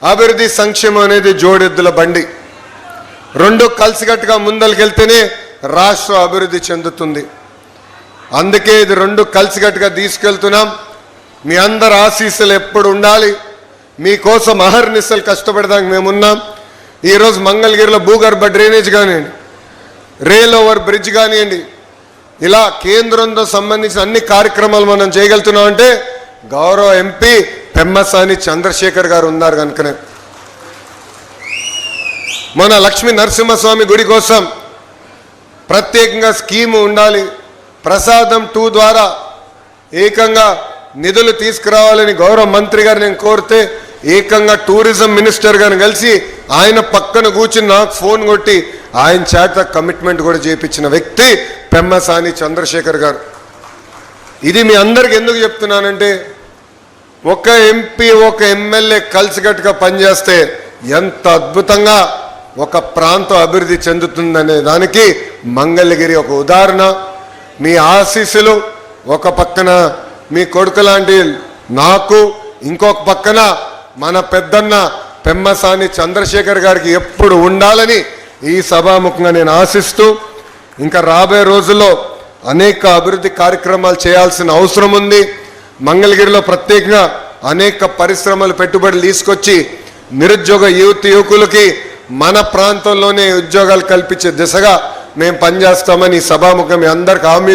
అభివృద్ధి సంక్షేమం అనేది జోడెద్దుల బండి. రెండు కలిసికట్టుగా ముందరికెళ్తేనే రాష్ట్రం అభివృద్ధి చెందుతుంది. అందుకే ఇది రెండు కలిసికట్టుగా తీసుకెళ్తున్నాం. మీ అందరి ఆశీస్సులు ఎప్పుడు ఉండాలి. మీకోసం అహర్నిశలు కష్టపడడానికి మేమున్నాం. ఈరోజు మంగళగిరిలో భూగర్భ డ్రైనేజ్ కానివ్వండి, రైల్ ఓవర్ బ్రిడ్జ్ కానివ్వండి, ఇలా కేంద్రంతో సంబంధించిన అన్ని కార్యక్రమాలు మనం చేయగలుగుతున్నామంటే గౌరవ ఎంపీ పెమ్మసాని చంద్రశేఖర్ గారు ఉన్నారు కనుకనే. మన లక్ష్మీ నరసింహస్వామి గుడి కోసం ప్రత్యేకంగా స్కీము ఉండాలి. ప్రసాదం 2 ద్వారా ఏకంగా నిధులు తీసుకురావాలని గౌరవ మంత్రి గారు నేను కోరితే ఏకంగా టూరిజం మినిస్టర్ గారిని కలిసి ఆయన పక్కన కూర్చుని నాకు ఫోన్ కొట్టి ఆయన చేత కమిట్మెంట్ కూడా చేయించిన వ్యక్తి పెమ్మసాని చంద్రశేఖర్ గారు. ఇది మీ అందరికి ఎందుకు చెప్తున్నానంటే ఒక ఎంపీ ఒక ఎమ్మెల్యే కలిసికట్టుగా పనిచేస్తే ఎంత అద్భుతంగా ఒక ప్రాంతం అభివృద్ధి చెందుతుందనే దానికి మంగళగిరి ఒక ఉదాహరణ. మీ ఆశీస్సులు ఒక పక్కన మీ కొడుకు లాంటి నాకు, ఇంకొక పక్కన మన పెద్దన్న పెమ్మసాని చంద్రశేఖర్ గారికి ఎప్పుడు ఉండాలని ఈ సభాముఖంగా నేను ఆశిస్తూ, ఇంకా రాబోయే రోజుల్లో అనేక అభివృద్ధి కార్యక్రమాలు చేయాల్సిన అవసరం ఉంది. మంగళగిరిలో ప్రత్యేకంగా అనేక పరిశ్రమలు పెట్టుబడులు తీసుకొచ్చి నిరుద్యోగ యువకులకి మన ప్రాంతంలోనే ఉద్యోగాలు కల్పించే దిశగా మేము పనిచేస్తామని ఈ సభాముఖం మీ అందరికి హామీ